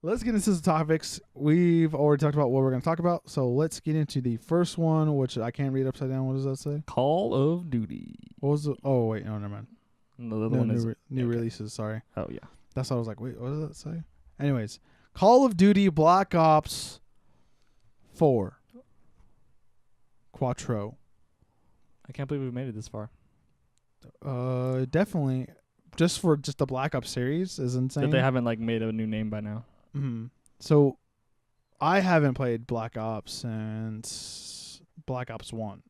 let's get into the topics. We've already talked about what we're going to talk about, so let's get into the first one, which I can't read upside down. What does that say? Call of Duty. What was it? Oh, wait. No, never mind. And the other one is new releases, sorry. Oh, yeah. That's what I was like, wait, what does that say? Anyways, Call of Duty Black Ops 4. Quattro. I can't believe we made it this far. Definitely. Just for the Black Ops series is insane. That they haven't like made a new name by now. Mm-hmm. So, I haven't played Black Ops since Black Ops 1.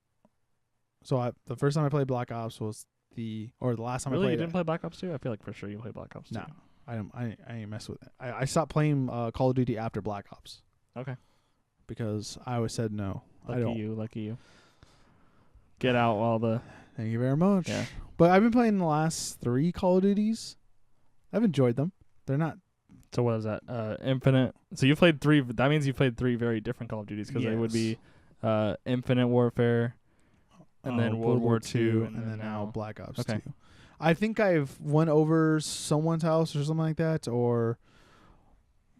So, the first time I played Black Ops was the last time I played you didn't play Black Ops 2? I feel like for sure you played Black Ops 2. No, I ain't mess with it. I stopped playing Call of Duty after Black Ops. Okay. Because I always said no. Lucky you. Get out while the... Thank you very much. Yeah. But I've been playing the last 3 Call of Duties. I've enjoyed them. They're not... So what is that? Infinite. So you played 3... That means you played 3 very different Call of Duties because they would be Infinite Warfare, and then World War II, and then now Black Ops 2. Okay. I think I've went over someone's house or something like that, or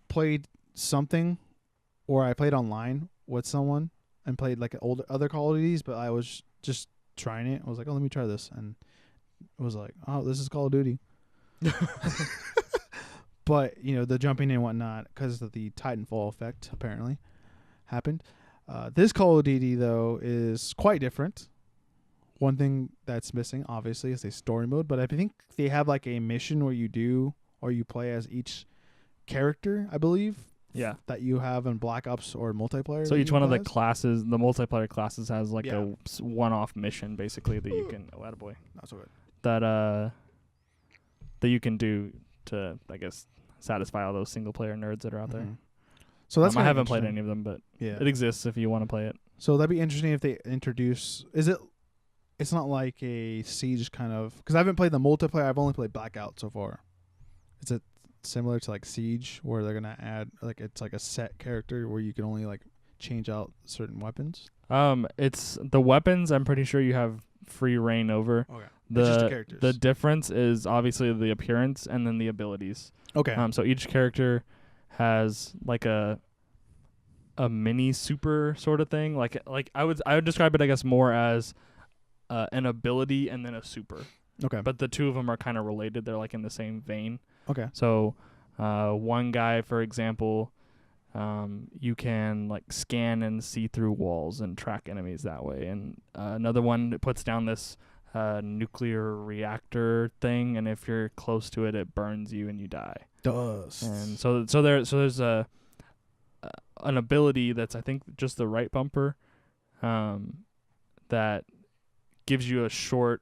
played something, or I played online with someone and played like other Call of Duties, but I was just trying it. I was like, oh, let me try this, and it was like, oh, this is Call of Duty. But the jumping and whatnot, because of the Titanfall effect, apparently happened. This Call of Duty though is quite different. One thing that's missing, obviously, is a story mode, but I think they have like a mission where you play as each character, I believe. Yeah. That you have in Black Ops or multiplayer. So each one of the classes, the multiplayer classes, has like a one-off mission, basically, that you can... Oh, attaboy. Not so good. That you can do to, I guess, satisfy all those single-player nerds that are out there. So that's I haven't played any of them, but it exists if you want to play it. So that'd be interesting if they introduce... It's not like a Siege kind of... Because I haven't played the multiplayer. I've only played Blackout so far. Is it similar to like Siege, where they're going to add... Like it's like a set character where you can only like change out certain weapons? It's the weapons, I'm pretty sure you have free reign over. Okay. It's just the characters. The difference is obviously the appearance and then the abilities. Okay. So each character has like a mini super sort of thing. Like I would describe it, I guess, more as an ability and then a super. Okay. But the two of them are kind of related. They're like in the same vein. Okay. So one guy, for example, you can like scan and see through walls and track enemies that way. And another one puts down this nuclear reactor thing, and if you're close to it, it burns you and you die. Dust. And so there's an ability that's, I think, just the right bumper that gives you a short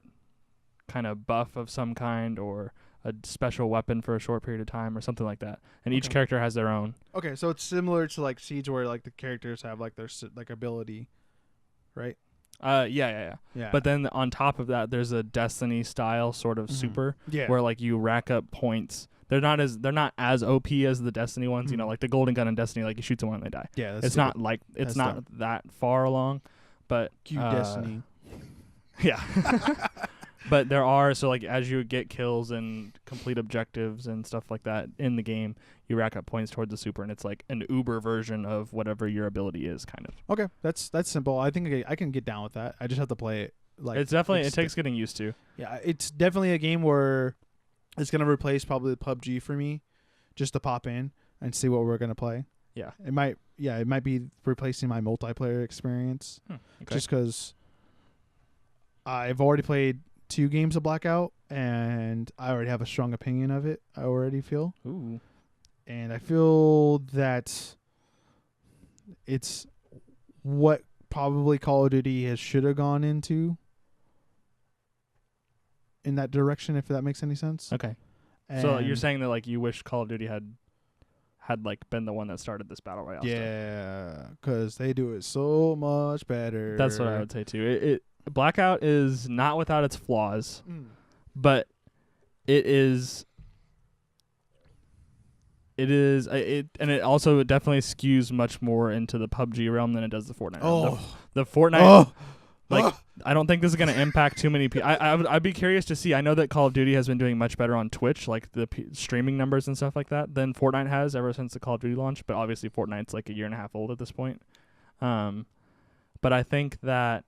kind of buff of some kind, or a special weapon for a short period of time, or something like that. And each character has their own. Okay, so it's similar to like Siege, where like the characters have like their like ability, right? Yeah. But then on top of that, there's a Destiny style sort of super, where like you rack up points. They're not as OP as the Destiny ones. Like the golden gun in Destiny, like you shoot someone and they die. Yeah, it's not like it's not that far along, but Destiny. Yeah. But there are, so like as you get kills and complete objectives and stuff like that in the game, you rack up points towards the super, and it's like an Uber version of whatever your ability is, kind of. Okay, that's simple. I think I can get down with that. I just have to play it. Like it's definitely, it takes getting used to. Yeah, it's definitely a game where it's gonna replace probably the PUBG for me, just to pop in and see what we're gonna play. Yeah, it might be replacing my multiplayer experience, just because I've already played 2 games of Blackout, and I already have a strong opinion of it. I already feel. Ooh. And I feel that it's what probably Call of Duty should have gone into in that direction, if that makes any sense. Okay. And so you're saying that like you wish Call of Duty had like been the one that started this battle royale stuff. Yeah, because they do it so much better. That's what I would say too. Blackout is not without its flaws, but it also definitely skews much more into the PUBG realm than it does the Fortnite realm. The Fortnite Like, I don't think this is going to impact too many people. I'd be curious to see. I know that Call of Duty has been doing much better on Twitch, like the streaming numbers and stuff like that, than Fortnite has ever since the Call of Duty launch. But obviously, Fortnite's like a year and a half old at this point. But I think that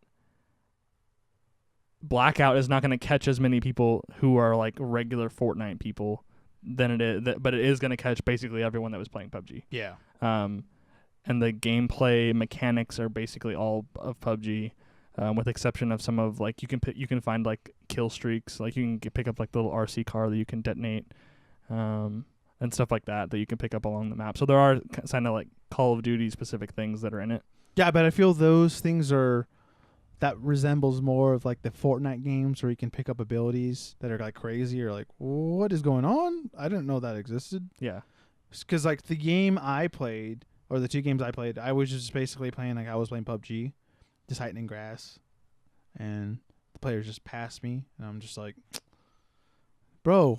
Blackout is not going to catch as many people who are like regular Fortnite people than it is, but it is going to catch basically everyone that was playing PUBG. Yeah. And the gameplay mechanics are basically all of PUBG. With exception of some of like you can find like kill streaks, like you can pick up like the little RC car that you can detonate, and stuff like that you can pick up along the map. So there are kind of like Call of Duty specific things that are in it. Yeah, but I feel those things that resembles more of like the Fortnite games where you can pick up abilities that are like crazy or like what is going on? I didn't know that existed. Yeah, because like the game I played or the two games I played, I was just basically playing like I was playing PUBG. Just hiding in grass, and the players just passed me, and I'm just like, bro,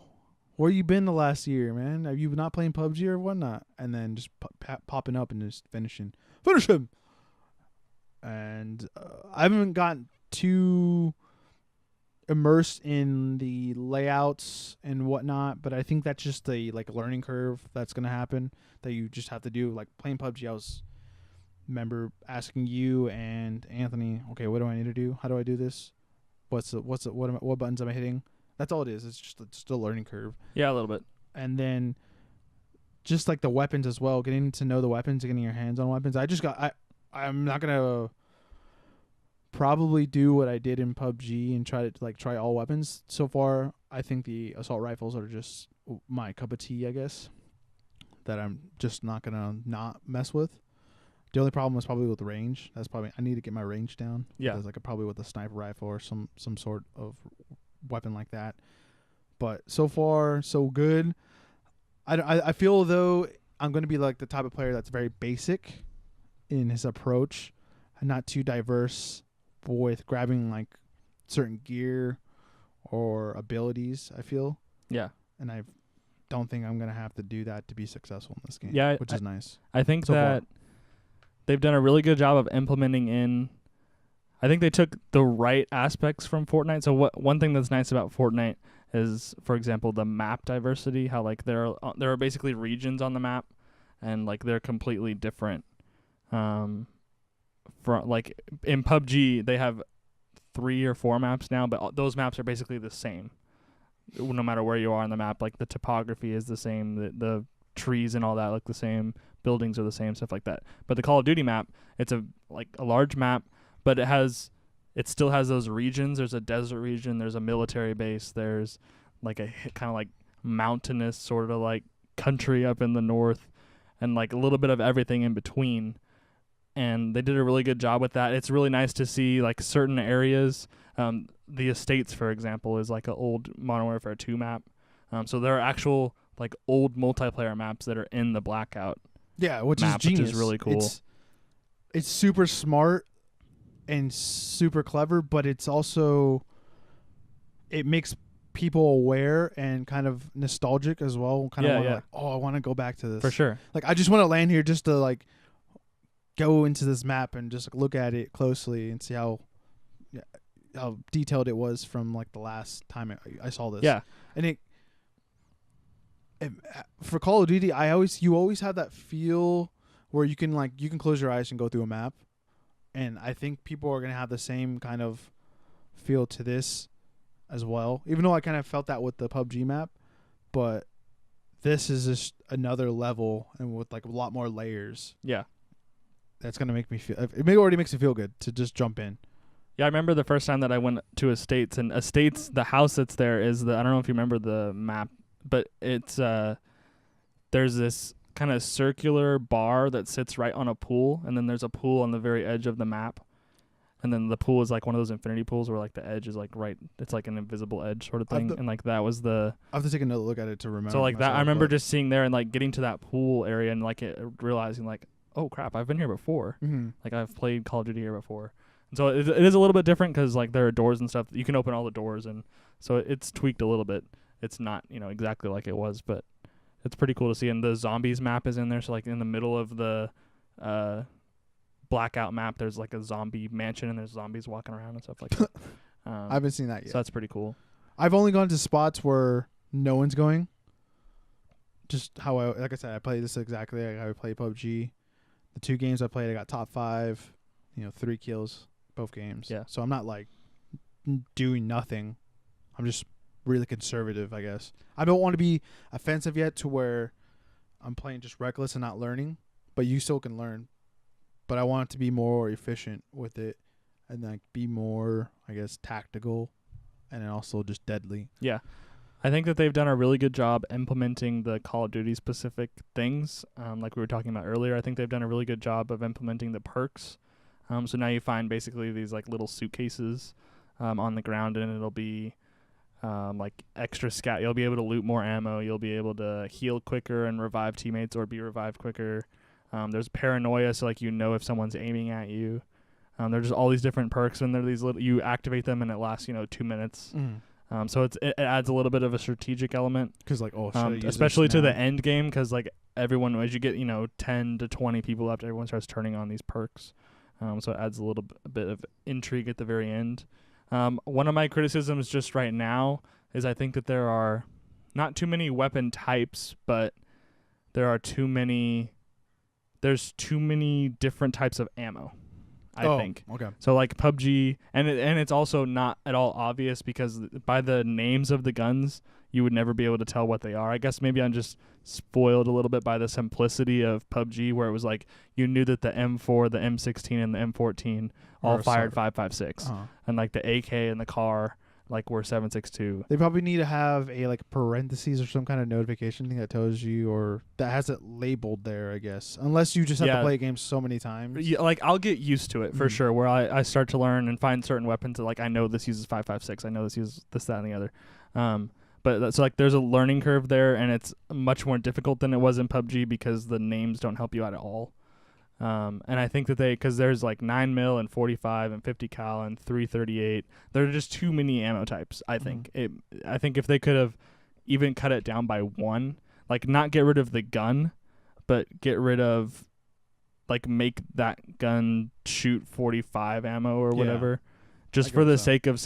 where you been the last year, man? Are you not playing PUBG or whatnot? And then just popping up and just finish him. And I haven't gotten too immersed in the layouts and whatnot, but I think that's just the like learning curve that's gonna happen that you just have to do. Like playing PUBG, I was remember asking you and Anthony, okay, what do I need to do? How do I do this? What buttons am I hitting? That's all it is. It's just a learning curve. Yeah, a little bit. And then just like the weapons as well, getting to know the weapons, getting your hands on weapons. I'm not gonna probably do what I did in PUBG and try all weapons. So far, I think the assault rifles are just my cup of tea, I guess. That I'm just not gonna not mess with. The only problem was probably with the range. I need to get my range down. Yeah. Because probably with a sniper rifle or some sort of weapon like that. But so far, so good. I feel though I'm going to be like the type of player that's very basic in his approach and not too diverse with grabbing like certain gear or abilities, I feel. Yeah. And I don't think I'm going to have to do that to be successful in this game. Yeah, which is nice. I think so that they've done a really good job of implementing in. I think they took the right aspects from Fortnite. So one thing that's nice about Fortnite is, for example, the map diversity. How like there are basically regions on the map, and like they're completely different. From like in PUBG, they have 3 or 4 maps now, but those maps are basically the same, no matter where you are on the map. Like the topography is the same, the trees and all that look the same. Buildings are the same, stuff like that. But the Call of Duty map, it's a large map, but it still has those regions. There's a desert region, there's a military base, there's like a kind of like mountainous sort of like country up in the north, and like a little bit of everything in between. And they did a really good job with that. It's really nice to see like certain areas. The Estates, for example, is like an old Modern Warfare 2 map. So there are actual like old multiplayer maps that are in the Blackout. Yeah, which map, is genius. Which is really cool. It's super smart and super clever, but it makes people aware and kind of nostalgic as well. Kind of like, oh, I want to go back to this. For sure. Like I just want to land here just to like go into this map and just look at it closely and see how detailed it was from like the last time I saw this. Yeah. And for Call of Duty, you always have that feel where you can close your eyes and go through a map, and I think people are gonna have the same kind of feel to this as well. Even though I kind of felt that with the PUBG map, but this is just another level and with like a lot more layers. Yeah, that's gonna make me feel. It already makes me feel good to just jump in. Yeah, I remember the first time that I went to Estates, and Estates, the house that's there is I don't know if you remember the map. But it's there's this kind of circular bar that sits right on a pool, and then there's a pool on the very edge of the map, and then the pool is like one of those infinity pools where like the edge is like it's like an invisible edge sort of thing, and like that was the. I have to take another look at it to remember. So like that, I remember just seeing there and like getting to that pool area and like realizing like, oh crap, I've been here before. Mm-hmm. Like I've played Call of Duty here before, and so it is a little bit different because like there are doors and stuff. You can open all the doors, and so it's tweaked a little bit. It's not, exactly like it was, but it's pretty cool to see. And the zombies map is in there, so like in the middle of the Blackout map, there's like a zombie mansion and there's zombies walking around and stuff like that. I haven't seen that yet. So that's pretty cool. I've only gone to spots where no one's going. Just how like I said, I played this exactly like I play PUBG. The 2 games I played, I got top 5. 3 kills both games. Yeah. So I'm not like doing nothing. I'm just really conservative, I guess. I don't want to be offensive yet to where I'm playing just reckless and not learning, but you still can learn. But I want it to be more efficient with it and like be more, I guess, tactical and then also just deadly. Yeah. I think that they've done a really good job implementing the Call of Duty specific things. Like we were talking about earlier, I think they've done a really good job of implementing the perks. So now you find basically these like little suitcases on the ground, and it'll be like extra scat. You'll be able to loot more ammo. You'll be able to heal quicker and revive teammates or be revived quicker. There's paranoia, so like if someone's aiming at you. There's just all these different perks, and they're these little. You activate them, and it lasts 2 minutes. So it adds a little bit of a strategic element. Because like especially to the end game, because like everyone, as you get 10 to 20 people left, everyone starts turning on these perks. So it adds a little bit of intrigue at the very end. One of my criticisms just right now is I think that there are not too many weapon types, but there's too many different types of ammo, I think. Okay. So like PUBG, and it's also not at all obvious because by the names of the guns, you would never be able to tell what they are. I guess maybe I'm just spoiled a little bit by the simplicity of PUBG, where it was like you knew that the M4, the M16, and the M14 all fired 5.56, and like the AK and the car like were 7.62. They probably need to have a like parentheses or some kind of notification thing that tells you, or that has it labeled there, I guess. Unless you just have to play games so many times. Yeah, like I'll get used to it for sure, where I start to learn and find certain weapons that like I know this uses 5.56, I know this uses this, that, and the other. But that's like there's a learning curve there, and it's much more difficult than it was in PUBG because the names don't help you out at all. And I think that because there's like 9mm and 45 and 50 cal and 338, there are just too many ammo types. I think I think if they could have even cut it down by one, like not get rid of the gun, but get rid of like make that gun shoot 45 ammo or whatever, just for the sake of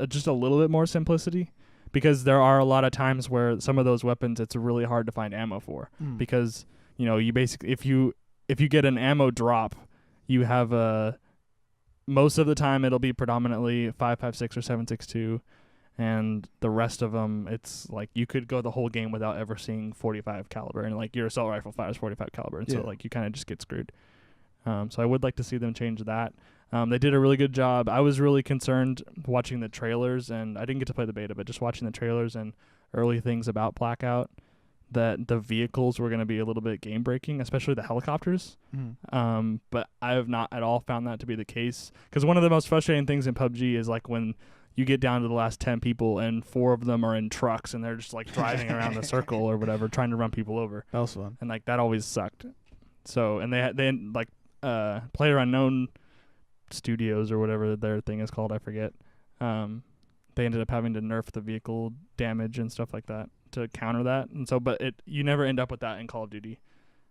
just a little bit more simplicity. Because there are a lot of times where some of those weapons it's really hard to find ammo for because you basically if you get an ammo drop, you have most of the time it'll be predominantly 5.56 or 7.62, and the rest of them it's like you could go the whole game without ever seeing 45 caliber, and like your assault rifle fires 45 caliber, and so like you kind of just get screwed. So I would like to see them change that. They did a really good job. I was really concerned watching the trailers, and I didn't get to play the beta, but just watching the trailers and early things about Blackout, that the vehicles were going to be a little bit game-breaking, especially the helicopters. But I have not at all found that to be the case. Because one of the most frustrating things in PUBG is like when you get down to the last 10 people and 4 of them are in trucks and they're just like driving around the circle or whatever, trying to run people over. That was fun. And like that always sucked. So, and they like Player Unknown Studios or whatever their thing is called, I forget. They ended up having to nerf the vehicle damage and stuff like that to counter that, and so but you never end up with that in Call of Duty,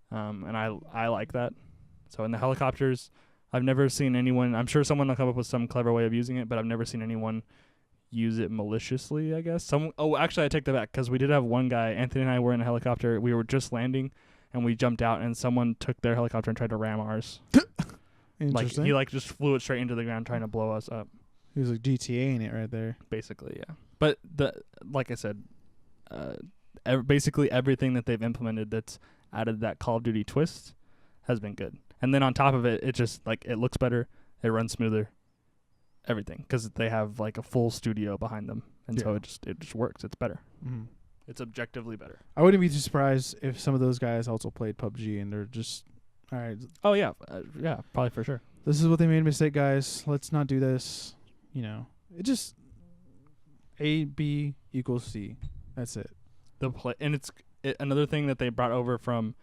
and I like that. So in the helicopters, I've never seen anyone. I'm sure someone will come up with some clever way of using it, but I've never seen anyone use it maliciously, I guess. Actually, I take that back, because we did have one guy. Anthony and I were in a helicopter. We were just landing, and we jumped out, and someone took their helicopter and tried to ram ours. Interesting. Like he just flew it straight into the ground, trying to blow us up. He was like GTA-ing it right there. Basically, yeah. But like I said, basically everything that they've implemented that's added that Call of Duty twist has been good. And then on top of it, it just like it looks better, it runs smoother, everything, because they have like a full studio behind them, and so it just works. It's better. It's objectively better. I wouldn't be too surprised if some of those guys also played PUBG and they're just all right. Oh yeah, yeah, probably for sure. This is what they made a mistake, guys. Let's not do this. It just A, B equals C. That's it. And it's another thing that they brought over from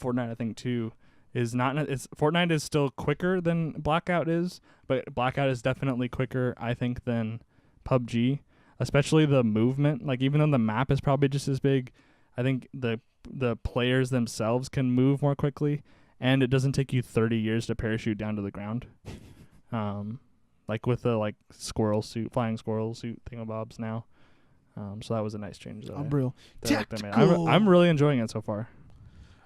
Fortnite, I think, too, is Fortnite is still quicker than Blackout is, but Blackout is definitely quicker, I think, than PUBG, especially the movement. Like, even though the map is probably just as big, I think the players themselves can move more quickly, and it doesn't take you 30 years to parachute down to the ground. Like with the like flying squirrel suit thingamabobs now. So that was a nice change. Unreal. I'm really enjoying it so far.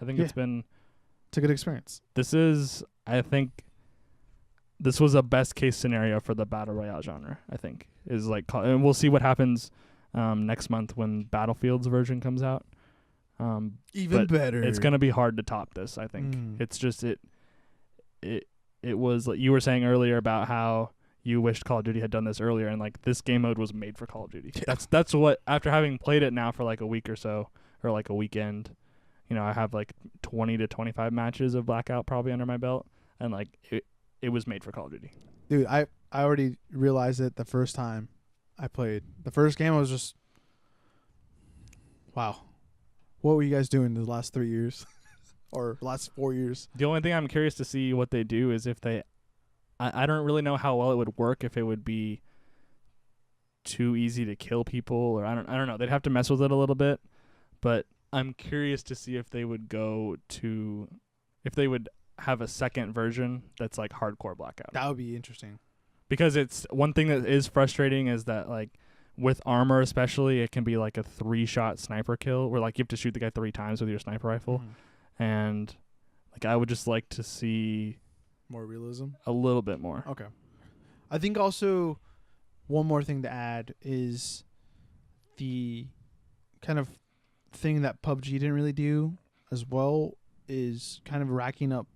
I think it's a good experience. I think this was a best case scenario for the battle royale genre. I think is like, and we'll see what happens next month when Battlefield's version comes out. Even better. It's gonna be hard to top this. I think it's just it was like you were saying earlier about how you wished Call of Duty had done this earlier, and like this game mode was made for Call of Duty. Yeah. That's what, after having played it now for like a week or so, or like a weekend, you know, I have like 20 to 25 matches of Blackout probably under my belt, and like it was made for Call of Duty. Dude, I already realized it the first time I played. The first game I was just, wow, what were you guys doing the last 3 years or last 4 years? The only thing I'm curious to see what they do is if they, I don't really know how well it would work, if it would be too easy to kill people, or I don't know. They'd have to mess with it a little bit, but I'm curious to see if they would have a second version that's like hardcore Blackout. That would be interesting. Because it's one thing that is frustrating is that like with armor especially, it can be like a 3-shot sniper kill where like you have to shoot the guy 3 times with your sniper rifle. And like I would just like to see more realism, a little bit more. Okay. I think also one more thing to add is the kind of thing that PUBG didn't really do as well is kind of racking up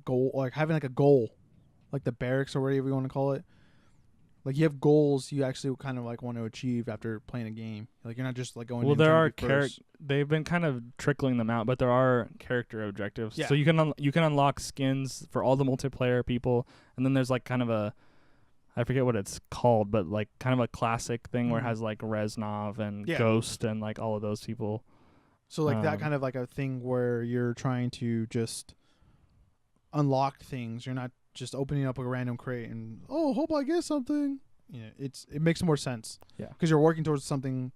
goal, like having like a goal, like the barracks or whatever you want to call it. Like you have goals you actually kind of like want to achieve after playing a game. Like you're not just like going. Well, there are they've been kind of trickling them out, but there are character objectives. Yeah. So you can unlock skins for all the multiplayer people, and then there's like kind of a, I forget what it's called, but like kind of a classic thing where it has like Reznov and Ghost and like all of those people. So like that kind of like a thing where you're trying to just unlock things. You're not just opening up a random crate and hope I get something. Yeah, it makes more sense. Yeah, because you're working towards something.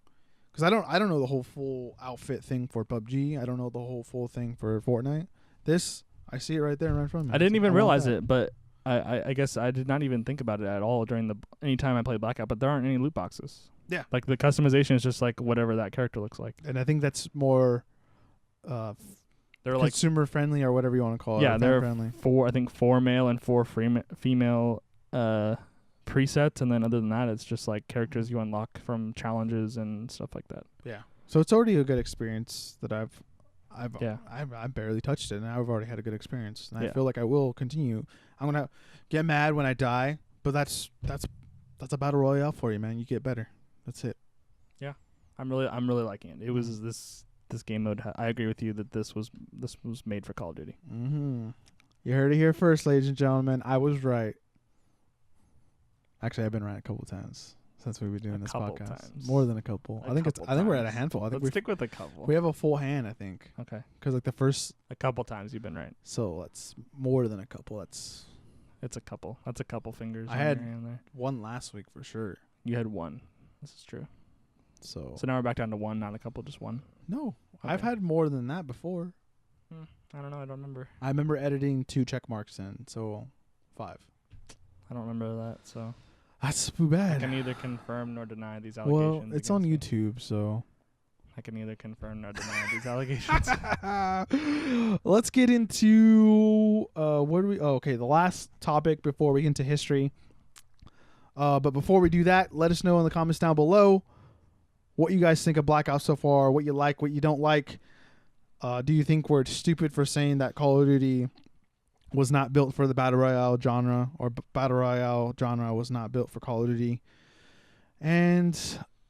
Because I don't know the whole full outfit thing for PUBG. I don't know the whole full thing for Fortnite. This I see it right there, right in front of me. I didn't even realize it, but I guess I did not even think about it at all during any time I played Blackout. But there aren't any loot boxes. Yeah, like the customization is just like whatever that character looks like. And I think that's more. They're like consumer friendly or whatever you want to call it. Yeah, they're friendly. 4 male and 4 female presets, and then other than that, it's just like characters you unlock from challenges and stuff like that. Yeah, so it's already a good experience that I've barely touched it, and I've already had a good experience, and I feel like I will continue. I'm gonna get mad when I die, but that's a battle royale for you, man. You get better. That's it. Yeah, I'm really liking it. It was this game mode. I agree with you that this was made for Call of Duty. Mm-hmm. You heard it here first, ladies and gentlemen. I was right. Actually, I've been right a couple times since we've been doing this podcast. Times. More than a couple. I think we're at a handful. I think Let's stick with a couple. We have a full hand, I think. Okay. Because like the first a couple times you've been right. So that's more than a couple. It's a couple. That's a couple fingers. I had one last week for sure. You had one. This is true. So now we're back down to one, not a couple, just one. No, okay. I've had more than that before. I don't know. I don't remember. I remember editing 2 check marks in, so 5. I don't remember that, so. That's too bad. I can neither confirm nor deny these allegations. Well, it's on YouTube, so. I can neither confirm nor deny these allegations. Let's get into the last topic before we get into history. But before we do that, let us know in the comments down below what you guys think of Blackout so far, what you like, what you don't like. Do you think we're stupid for saying that Call of Duty was not built for the Battle Royale genre, or Battle Royale genre was not built for Call of Duty? And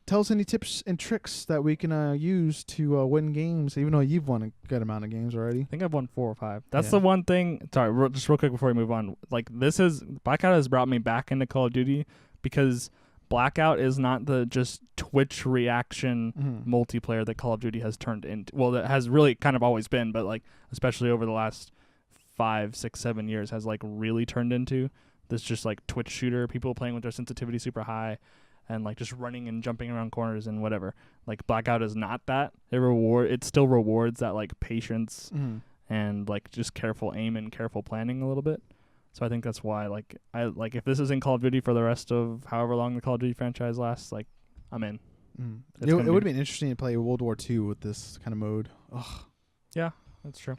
tell us any tips and tricks that we can use to win games, even though you've won a good amount of games already. I think I've won 4 or 5. That's the one thing. Sorry, just real quick before we move on. Like Blackout has brought me back into Call of Duty because Blackout is not the just Twitch reaction multiplayer that Call of Duty has turned into. Well, that has really kind of always been, but like especially over the last 5, 6, 7 years has like really turned into this just like Twitch shooter, people playing with their sensitivity super high and like just running and jumping around corners and whatever. Like Blackout is not that. It still rewards that like patience and like just careful aim and careful planning a little bit. So I think that's why if this is in Call of Duty for the rest of however long the Call of Duty franchise lasts, like I'm in. It would have been interesting to play World War II with this kind of mode. Ugh. Yeah, that's true.